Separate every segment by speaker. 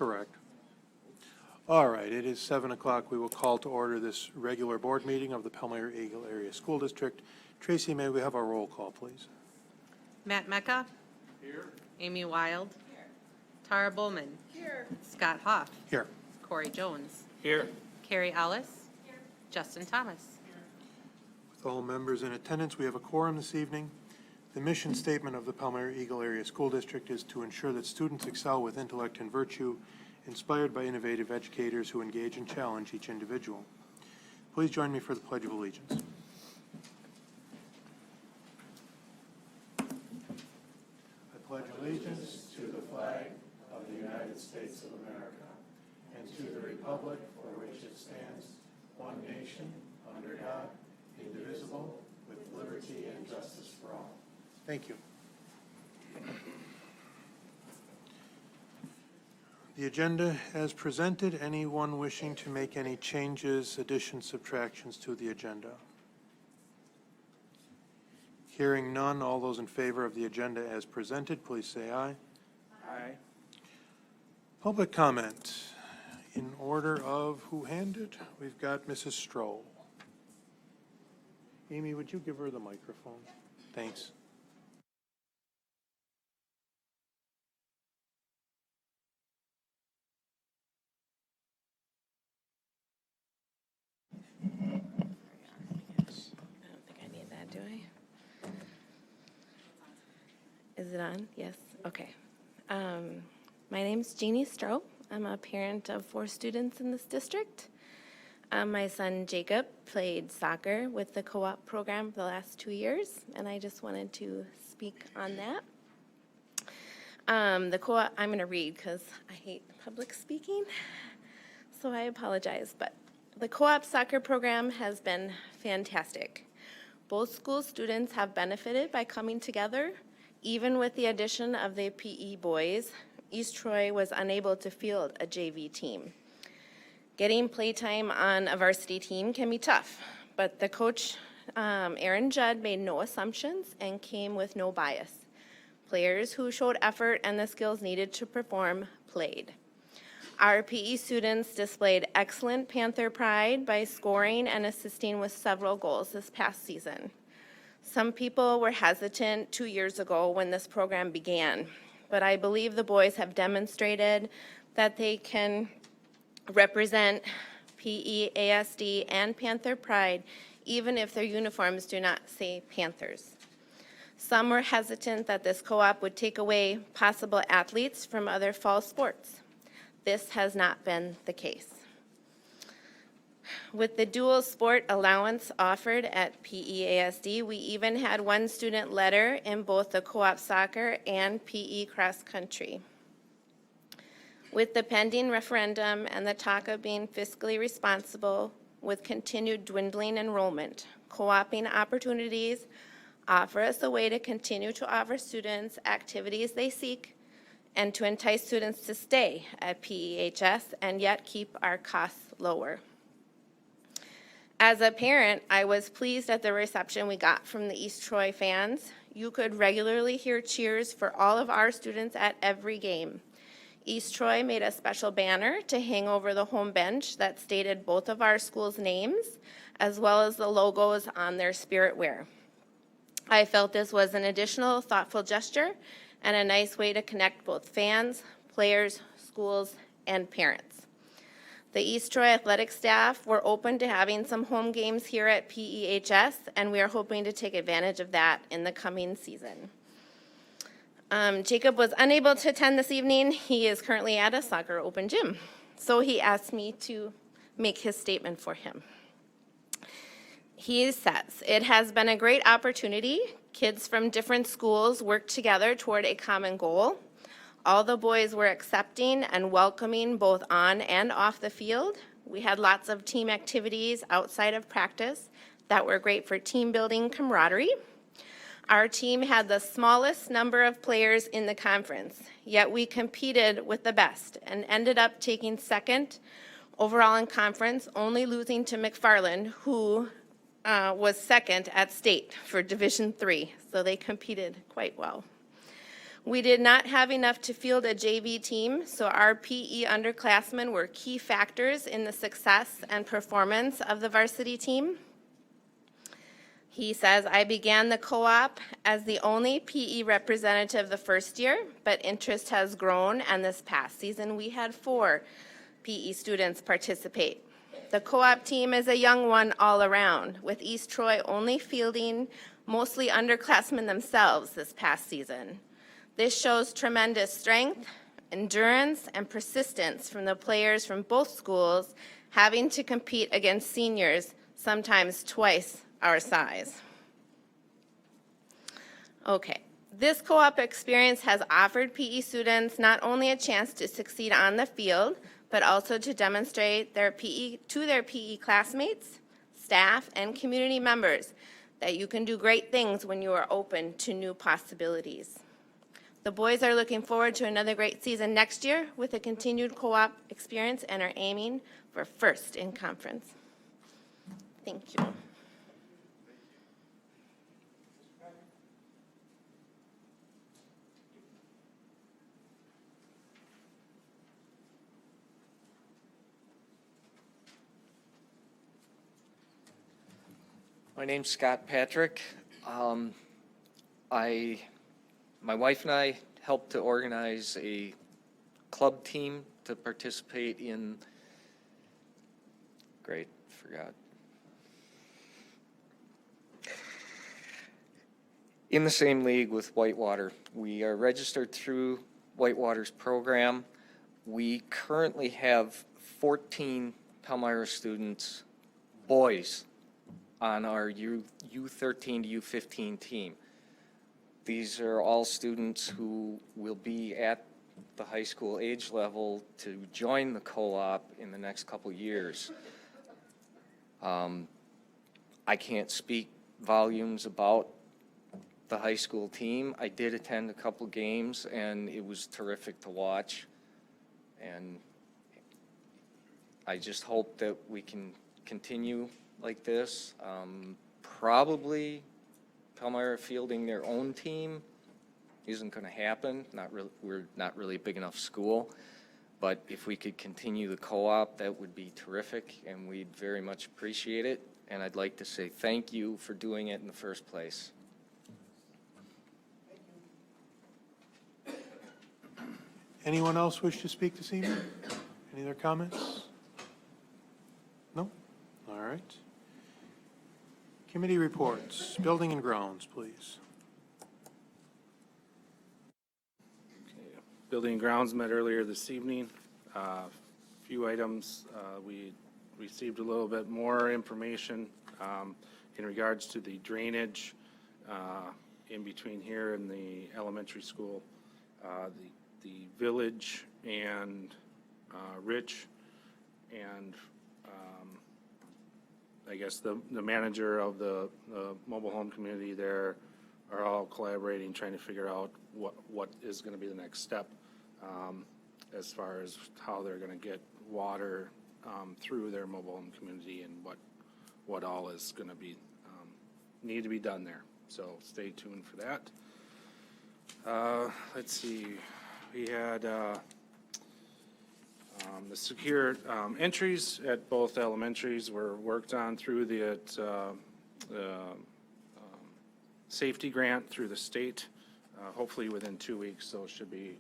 Speaker 1: Correct. All right, it is 7 o'clock. We will call to order this regular board meeting of the Palmyra-Eagle Area School District. Tracy, may we have a roll call, please?
Speaker 2: Matt Mecca.
Speaker 1: Here.
Speaker 2: Amy Wild. Here. Tara Bowman. Here. Scott Hoff.
Speaker 1: Here.
Speaker 2: Corey Jones.
Speaker 3: Here.
Speaker 2: Carrie Ellis. Here. Justin Thomas.
Speaker 1: With all members in attendance, we have a quorum this evening. The mission statement of the Palmyra-Eagle Area School District is to ensure that students excel with intellect and virtue, inspired by innovative educators who engage and challenge each individual. Please join me for the Pledge of Allegiance. I pledge allegiance to the flag of the United States of America and to the republic for which it stands, one nation, under God, indivisible, with liberty and justice for all. Thank you. The agenda as presented. Anyone wishing to make any changes, additions, subtractions to the agenda? Hearing none, all those in favor of the agenda as presented, please say aye.
Speaker 3: Aye.
Speaker 1: Public comment. In order of who handed, we've got Mrs. Stroll. Amy, would you give her the microphone? Thanks.
Speaker 4: I don't think I need that, do I? Is it on? Yes? Okay. My name's Jeannie Stroh. I'm a parent of 4 students in this district. My son Jacob played soccer with the co-op program for the last 2 years, and I just wanted to speak on that. The co-op, I'm going to read because I hate public speaking, so I apologize, but the co-op soccer program has been fantastic. Both school students have benefited by coming together. Even with the addition of the PE boys, East Troy was unable to field a JV team. Getting playtime on a varsity team can be tough, but the coach, Aaron Judd, made no assumptions and came with no bias. Players who showed effort and the skills needed to perform played. Our PE students displayed excellent Panther pride by scoring and assisting with several goals this past season. Some people were hesitant 2 years ago when this program began, but I believe the boys have demonstrated that they can represent PEASD and Panther pride even if their uniforms do not say Panthers. Some were hesitant that this co-op would take away possible athletes from other fall sports. This has not been the case. With the dual sport allowance offered at PEASD, we even had one student letter in both the co-op soccer and PE cross country. With the pending referendum and the talk of being fiscally responsible with continued dwindling enrollment, co-oping opportunities offer us a way to continue to offer students activities they seek and to entice students to stay at PEHS and yet keep our costs lower. As a parent, I was pleased at the reception we got from the East Troy fans. You could regularly hear cheers for all of our students at every game. East Troy made a special banner to hang over the home bench that stated both of our schools' names, as well as the logos on their spirit wear. I felt this was an additional thoughtful gesture and a nice way to connect both fans, players, schools, and parents. The East Troy athletic staff were open to having some home games here at PEHS, and we are hoping to take advantage of that in the coming season. Jacob was unable to attend this evening. He is currently at a soccer open gym, so he asked me to make his statement for him. He says, "It has been a great opportunity. Kids from different schools worked together toward a common goal. All the boys were accepting and welcoming both on and off the field. We had lots of team activities outside of practice that were great for team building camaraderie. Our team had the smallest number of players in the conference, yet we competed with the best and ended up taking second overall in conference, only losing to McFarland, who was second at state for Division III, so they competed quite well. We did not have enough to field a JV team, so our PE underclassmen were key factors in the success and performance of the varsity team. He says, I began the co-op as the only PE representative the first year, but interest has grown, and this past season we had 4 PE students participate. The co-op team is a young one all around, with East Troy only fielding mostly underclassmen themselves this past season. This shows tremendous strength, endurance, and persistence from the players from both schools having to compete against seniors, sometimes twice our size. Okay, this co-op experience has offered PE students not only a chance to succeed on the field, but also to demonstrate their PE classmates, staff, and community members that you can do great things when you are open to new possibilities. The boys are looking forward to another great season next year with a continued co-op experience and are aiming for first in conference. Thank you.
Speaker 3: My name's Scott Patrick. My wife and I helped to organize a club team to participate in, in the same league with Whitewater. We are registered through Whitewater's program. We currently have 14 Palmyra students, boys, on our U13 to U15 team. These are all students who will be at the high school age level to join the co-op in the next couple years. I can't speak volumes about the high school team. I did attend a couple games and it was terrific to watch. And I just hope that we can continue like this. Probably Palmyra fielding their own team isn't going to happen. We're not really a big enough school. But if we could continue the co-op, that would be terrific, and we'd very much appreciate it. And I'd like to say thank you for doing it in the first place.
Speaker 1: Anyone else wish to speak this evening? Any other comments? No? All right. Committee reports, building and grounds, please.
Speaker 5: Okay. Building and grounds met earlier this evening. Few items. We received a little bit more information in regards to the drainage in between here and the elementary school. The village and Rich and I guess the manager of the mobile home community there are all collaborating, trying to figure out what is going to be the next step as far as how they're going to get water through their mobile home community and what all is going to be need to be done there. So stay tuned for that. Let's see. We had the secure entries at both elementaries were worked on through the safety grant through the state. Hopefully within 2 weeks, so it should be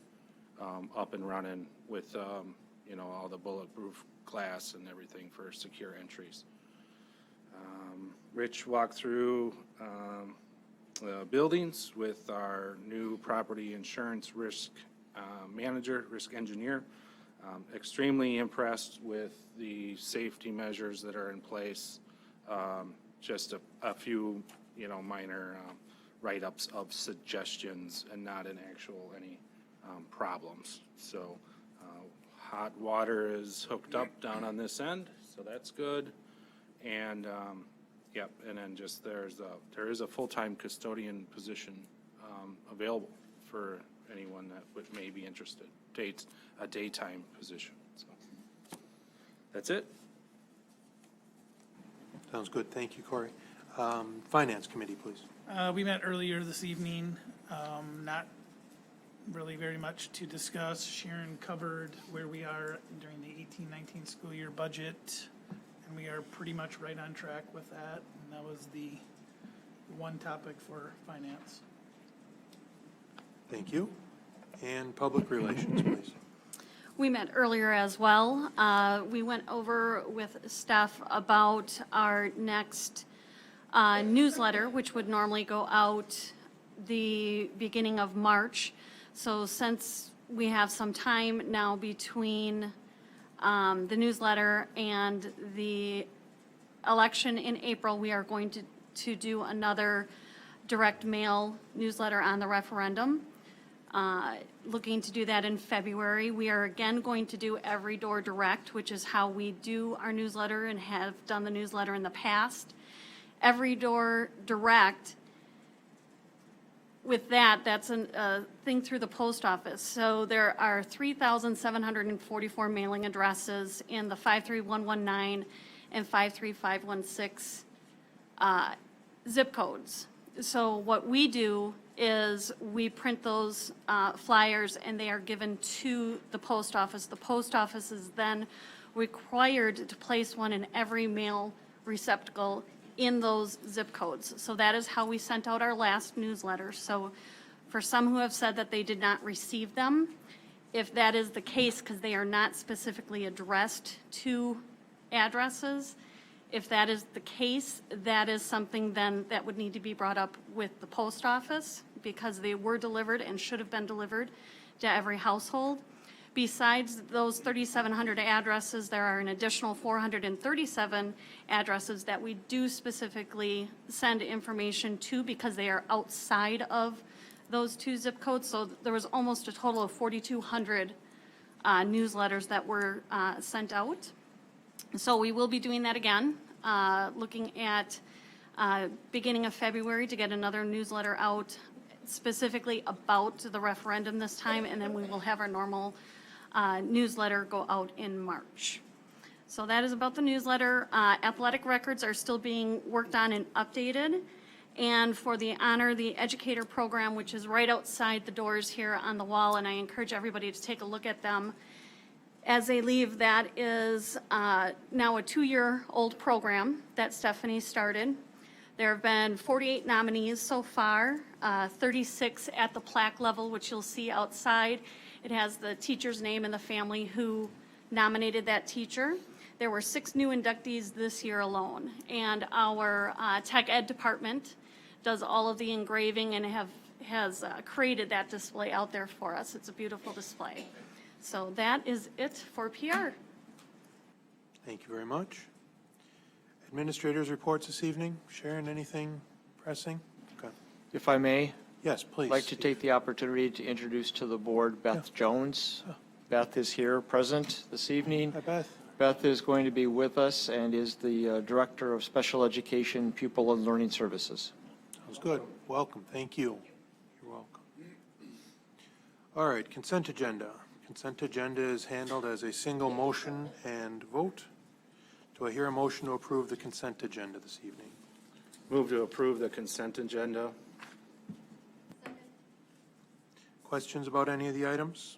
Speaker 5: up and running with all the bulletproof glass and everything for secure entries. Rich walked through buildings with our new property insurance risk manager, risk engineer. Extremely impressed with the safety measures that are in place. Just a few, minor write-ups of suggestions and not in actual any problems. So hot water is hooked up down on this end, so that's good. And yep, and then just there is a full-time custodian position available for anyone that may be interested. A daytime position. So that's it.
Speaker 1: Sounds good. Thank you, Corey. Finance Committee, please.
Speaker 6: We met earlier this evening, not really very much to discuss. Sharon covered where we are during the 18-19 school year budget, and we are pretty much right on track with that. And that was the one topic for finance.
Speaker 1: Thank you. And public relations, please.
Speaker 7: We met earlier as well. We went over with staff about our next newsletter, which would normally go out the beginning of March. So since we have some time now between the newsletter and the election in April, we are going to do another direct mail newsletter on the referendum. Looking to do that in February. We are again going to do Every Door Direct, which is how we do our newsletter and have done the newsletter in the past. Every Door Direct, with that, that's a thing through the post office. So there are 3,744 mailing addresses in the 53119 and 53516 zip codes. So what we do is we print those flyers and they are given to the post office. The post office is then required to place one in every mail receptacle in those zip codes. So that is how we sent out our last newsletter. So for some who have said that they did not receive them, if that is the case, because they are not specifically addressed to addresses, if that is the case, that is something then that would need to be brought up with the post office because they were delivered and should have been delivered to every household. Besides those 3,700 addresses, there are an additional 437 addresses that we do specifically send information to because they are outside of those two zip codes. So there was almost a total of 4,200 newsletters that were sent out. So we will be doing that again, looking at beginning of February to get another newsletter out specifically about the referendum this time, and then we will have our normal newsletter go out in March. So that is about the newsletter. Athletic records are still being worked on and updated. And for the Honor the Educator program, which is right outside the doors here on the wall, and I encourage everybody to take a look at them as they leave. That is now a 2-year-old program that Stephanie started. There have been 48 nominees so far, 36 at the plaque level, which you'll see outside. It has the teacher's name and the family who nominated that teacher. There were 6 new inductees this year alone. And our tech ed department does all of the engraving and has created that display out there for us. It's a beautiful display. So that is it for PR.
Speaker 1: Thank you very much. Administrators' reports this evening. Sharon, anything pressing? Okay.
Speaker 8: If I may,
Speaker 1: Yes, please.
Speaker 8: I'd like to take the opportunity to introduce to the board Beth Jones. Beth is here present this evening.
Speaker 1: Hi, Beth.
Speaker 8: Beth is going to be with us and is the Director of Special Education Pupil and Learning Services.
Speaker 1: Sounds good. Welcome. Thank you. You're welcome. All right, consent agenda. Consent agenda is handled as a single motion and vote. Do I hear a motion to approve the consent agenda this evening?
Speaker 5: Move to approve the consent agenda.
Speaker 1: Questions about any of the items?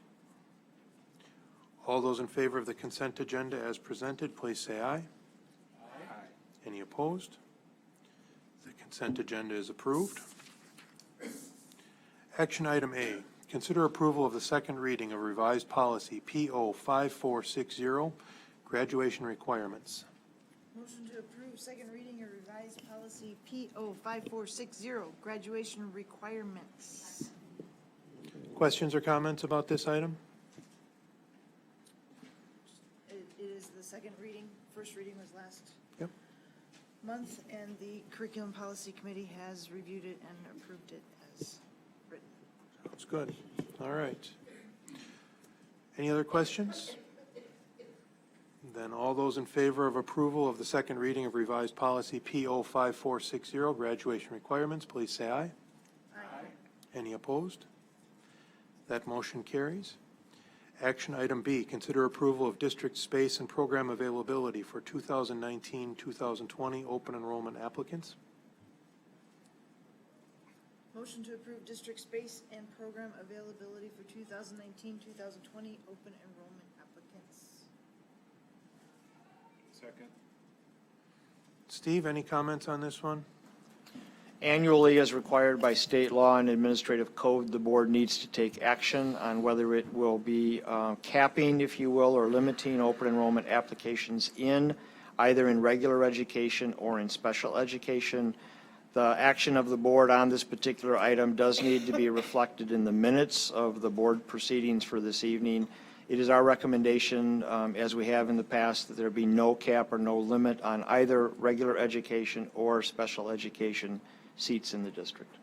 Speaker 1: All those in favor of the consent agenda as presented, please say aye. Aye. Any opposed? The consent agenda is approved. Action item A, consider approval of the second reading of revised policy PO 5460, graduation requirements.
Speaker 9: Motion to approve second reading of revised policy PO 5460, graduation requirements.
Speaker 1: Questions or comments about this item?
Speaker 9: It is the second reading. First reading was last
Speaker 1: Yep.
Speaker 9: month, and the Curriculum Policy Committee has reviewed it and approved it as written.
Speaker 1: Sounds good. All right. Any other questions? Then all those in favor of approval of the second reading of revised policy PO 5460, graduation requirements, please say aye.
Speaker 9: Aye.
Speaker 1: Any opposed? That motion carries. Action item B, consider approval of district space and program availability for 2019-2020 open enrollment applicants.
Speaker 9: Motion to approve district space and program availability for 2019-2020 open enrollment applicants.
Speaker 5: Second.
Speaker 1: Steve, any comments on this one?
Speaker 8: Annually, as required by state law and administrative code, the board needs to take action on whether it will be capping, if you will, or limiting open enrollment applications in either in regular education or in special education. The action of the board on this particular item does need to be reflected in the minutes of the board proceedings for this evening. It is our recommendation, as we have in the past, that there be no cap or no limit on either regular education or special education seats in the district.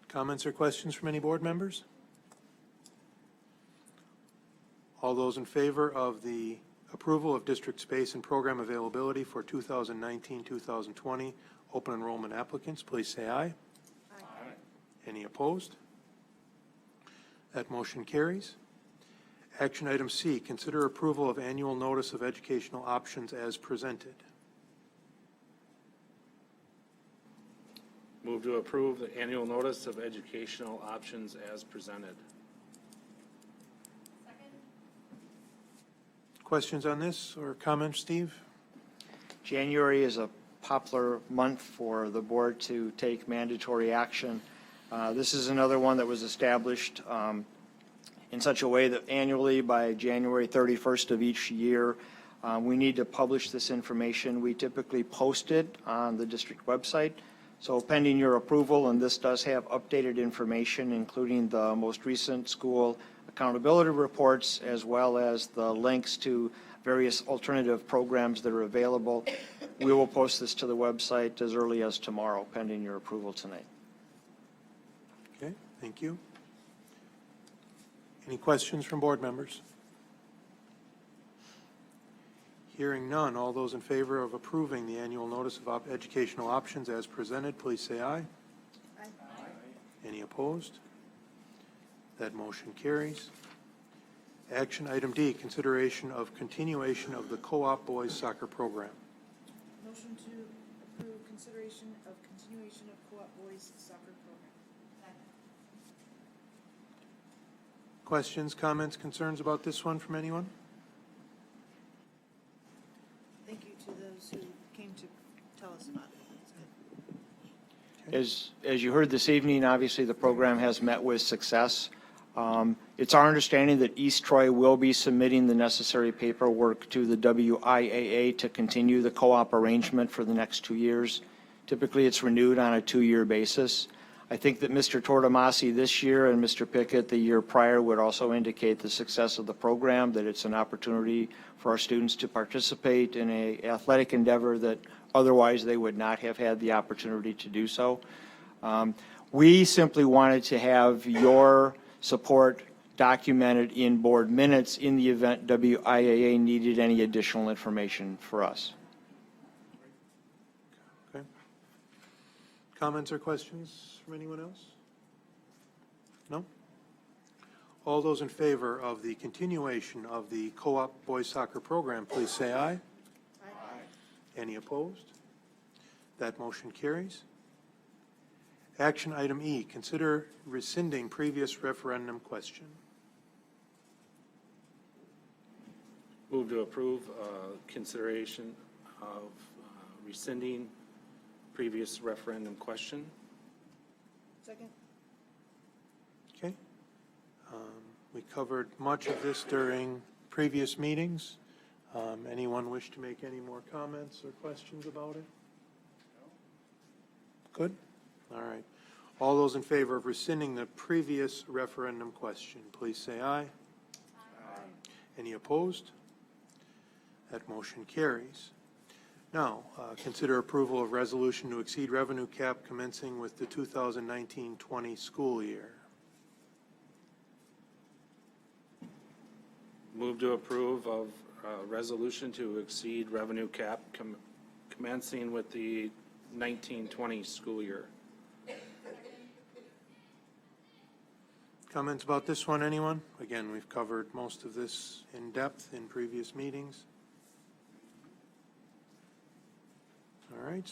Speaker 1: Comments or questions from any board members? All those in favor of the approval of district space and program availability for 2019-2020 open enrollment applicants, please say aye.
Speaker 9: Aye.
Speaker 1: Any opposed? That motion carries. Action item C, consider approval of annual notice of educational options as presented.
Speaker 5: Move to approve the annual notice of educational options as presented.
Speaker 1: Questions on this or comments, Steve?
Speaker 8: January is a popular month for the board to take mandatory action. This is another one that was established in such a way that annually by January 31st of each year, we need to publish this information. We typically post it on the district website. So pending your approval, and this does have updated information, including the most recent school accountability reports, as well as the links to various alternative programs that are available. We will post this to the website as early as tomorrow, pending your approval tonight.
Speaker 1: Okay, thank you. Any questions from board members? Hearing none, all those in favor of approving the annual notice of educational options as presented, please say aye.
Speaker 9: Aye.
Speaker 1: Any opposed? That motion carries. Action item D, consideration of continuation of the co-op boys soccer program.
Speaker 9: Motion to approve consideration of continuation of co-op boys soccer program.
Speaker 1: Questions, comments, concerns about this one from anyone?
Speaker 9: Thank you to those who came to tell us about it. That's good.
Speaker 8: As you heard this evening, obviously the program has met with success. It's our understanding that East Troy will be submitting the necessary paperwork to the WIAA to continue the co-op arrangement for the next 2 years. Typically, it's renewed on a 2-year basis. I think that Mr. Tortomasi this year and Mr. Pickett the year prior would also indicate the success of the program, that it's an opportunity for our students to participate in an athletic endeavor that otherwise they would not have had the opportunity to do so. We simply wanted to have your support documented in board minutes in the event WIAA needed any additional information for us.
Speaker 1: Okay. Comments or questions from anyone else? No? All those in favor of the continuation of the co-op boys soccer program, please say aye.
Speaker 9: Aye.
Speaker 1: Any opposed? That motion carries. Action item E, consider rescinding previous referendum question.
Speaker 5: Move to approve consideration of rescinding previous referendum question.
Speaker 9: Second.
Speaker 1: Okay. We covered much of this during previous meetings. Anyone wish to make any more comments or questions about it? Good. All right. All those in favor of rescinding the previous referendum question, please say aye. Aye. Any opposed? That motion carries. Now, consider approval of resolution to exceed revenue cap commencing with the 2019-20 school year.
Speaker 5: Move to approve of resolution to exceed revenue cap commencing with the 19-20 school year.
Speaker 1: Comments about this one, anyone? Again, we've covered most of this in depth in previous meetings. All right.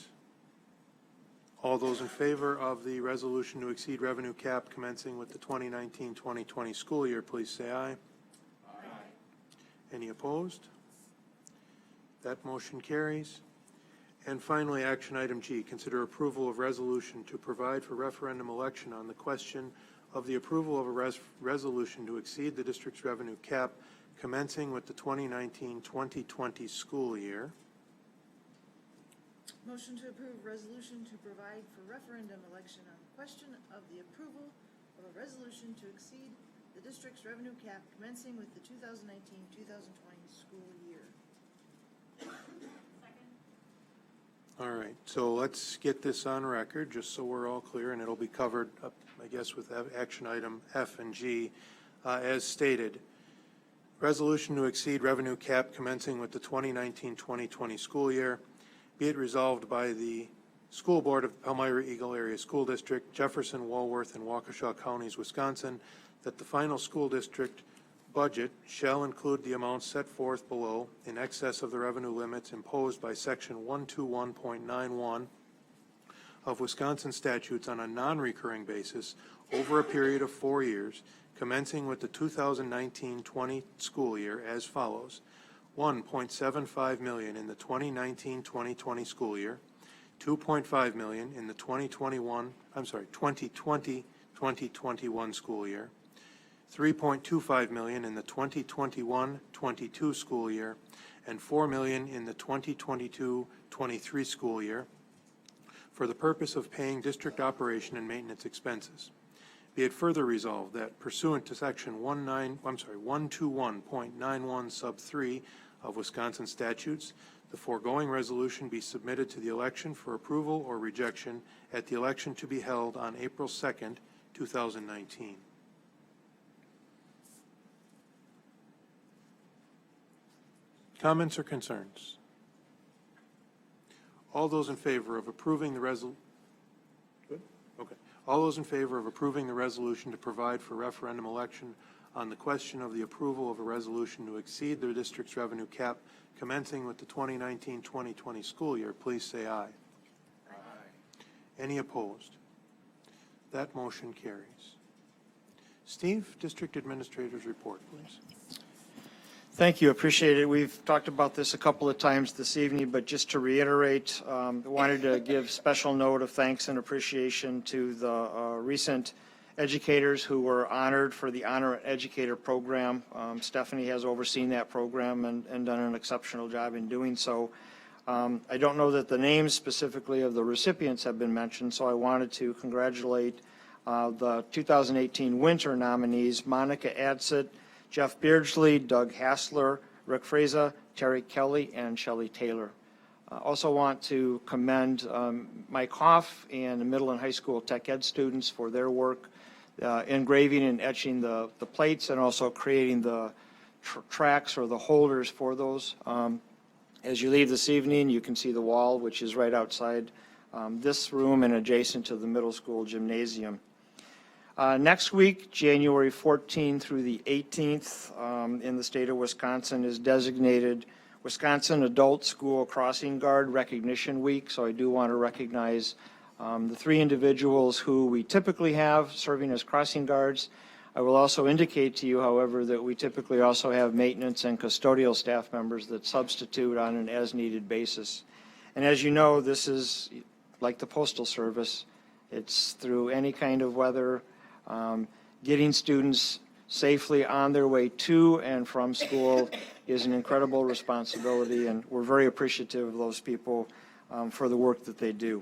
Speaker 1: All those in favor of the resolution to exceed revenue cap commencing with the 2019-2020 school year, please say aye. Aye. Any opposed? That motion carries. And finally, action item G, consider approval of resolution to provide for referendum election on the question of the approval of a resolution to exceed the district's revenue cap commencing with the 2019-2020 school year.
Speaker 9: Motion to approve resolution to provide for referendum election on the question of the approval of a resolution to exceed the district's revenue cap commencing with the 2019-2020 school year.
Speaker 1: All right, so let's get this on record, just so we're all clear, and it'll be covered up, I guess, with action item F and G. As stated, resolution to exceed revenue cap commencing with the 2019-2020 school year. Be it resolved by the School Board of the Palmyra-Eagle Area School District, Jefferson, Walworth, and Waukesha Counties, Wisconsin, that the final school district budget shall include the amounts set forth below in excess of the revenue limits imposed by Section 121.91 of Wisconsin statutes on a non-recurring basis over a period of 4 years, commencing with the 2019-20 school year as follows. $1.75 million in the 2019-2020 school year, $2.5 million in the 2020-2021 school year, $3.25 million in the 2021-22 school year, and $4 million in the 2022-23 school year for the purpose of paying district operation and maintenance expenses. Be it further resolved that pursuant to Section 121.91 sub 3 of Wisconsin statutes, the foregoing resolution be submitted to the election for approval or rejection at the election to be held on April 2nd, 2019. Comments or concerns? All those in favor of approving the resolution? Good? Okay. All those in favor of approving the resolution to provide for referendum election on the question of the approval of a resolution to exceed the district's revenue cap commencing with the 2019-2020 school year, please say aye. Aye. Any opposed? That motion carries. Steve, District Administrator's report, please.
Speaker 8: Thank you. Appreciate it. We've talked about this a couple of times this evening, but just to reiterate, I wanted to give special note of thanks and appreciation to the recent educators who were honored for the Honor Educator program. Stephanie has overseen that program and done an exceptional job in doing so. I don't know that the names specifically of the recipients have been mentioned, so I wanted to congratulate the 2018 winter nominees, Monica Adsit, Jeff Beardsley, Doug Hassler, Rick Fraza, Terry Kelly, and Shelley Taylor. Also want to commend Mike Hoff and the middle and high school tech ed students for their work engraving and etching the plates and also creating the tracks or the holders for those. As you leave this evening, you can see the wall, which is right outside this room and adjacent to the middle school gymnasium. Next week, January 14th through the 18th in the state of Wisconsin is designated Wisconsin Adult School Crossing Guard Recognition Week. So I do want to recognize the three individuals who we typically have serving as crossing guards. I will also indicate to you, however, that we typically also have maintenance and custodial staff members that substitute on an as-needed basis. And as you know, this is like the Postal Service. It's through any kind of weather. Getting students safely on their way to and from school is an incredible responsibility, and we're very appreciative of those people for the work that they do.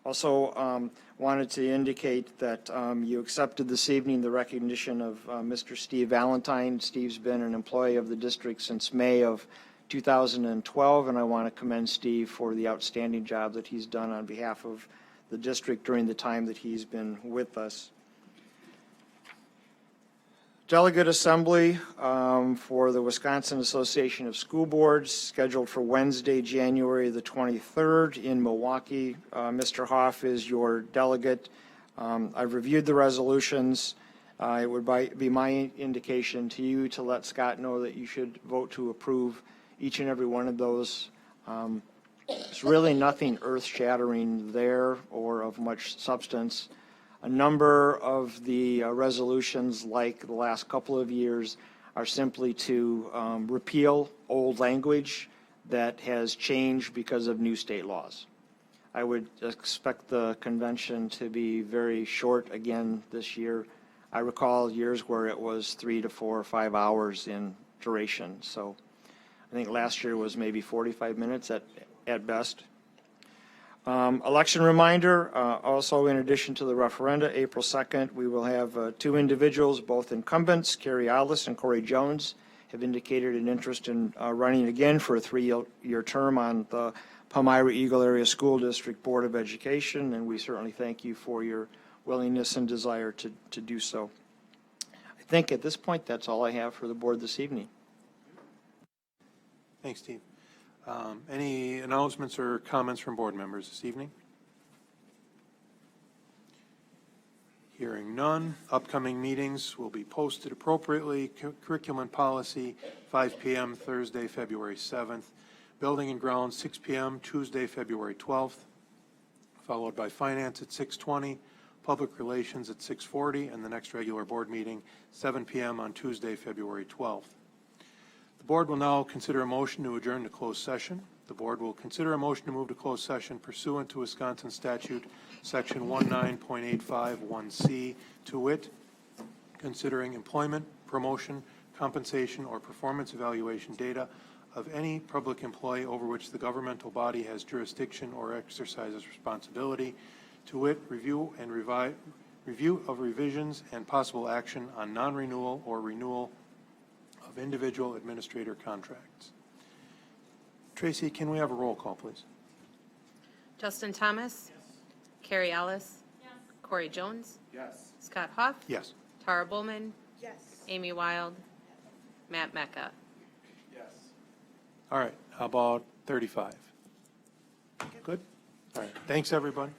Speaker 8: Also wanted to indicate that you accepted this evening the recognition of Mr. Steve Valentine. Steve's been an employee of the district since May of 2012, and I want to commend Steve for the outstanding job that he's done on behalf of the district during the time that he's been with us. Delegate Assembly for the Wisconsin Association of School Boards scheduled for Wednesday, January the 23rd in Milwaukee. Mr. Hoff is your delegate. I've reviewed the resolutions. It would be my indication to you to let Scott know that you should vote to approve each and every one of those There's really nothing earth-shattering there or of much substance. A number of the resolutions, like the last couple of years, are simply to repeal old language that has changed because of new state laws. I would expect the convention to be very short again this year. I recall years where it was 3 to 4 or 5 hours in duration. So I think last year was maybe 45 minutes at best. Election reminder, also in addition to the referenda, April 2nd, we will have 2 individuals, both incumbents, Carrie Allis and Corey Jones, have indicated an interest in running again for a 3-year term on the Palmyra-Eagle Area School District Board of Education, and we certainly thank you for your willingness and desire to do so. I think at this point, that's all I have for the board this evening.
Speaker 1: Thanks, Steve. Any announcements or comments from board members this evening? Hearing none. Upcoming meetings will be posted appropriately. Curriculum policy, 5 p.m. Thursday, February 7th. Building and Grounds, 6 p.m. Tuesday, February 12th, followed by Finance at 6:20, Public Relations at 6:40, and the next regular board meeting, 7 p.m. on Tuesday, February 12th. The board will now consider a motion to adjourn to closed session. The board will consider a motion to move to closed session pursuant to Wisconsin Statute, Section 19.851C, to wit, considering employment, promotion, compensation, or performance evaluation data of any public employee over which the governmental body has jurisdiction or exercises responsibility, to wit, review of revisions and possible action on non-renewal or renewal of individual administrator contracts. Tracy, can we have a roll call, please?
Speaker 2: Justin Thomas? Yes. Carrie Ellis? Yes. Corey Jones?
Speaker 5: Yes.
Speaker 2: Scott Hoff?
Speaker 1: Yes.
Speaker 2: Tara Bowman?
Speaker 9: Yes.
Speaker 2: Amy Wild? Matt Mecca?
Speaker 1: All right, how about 35? Good? All right, thanks, everybody.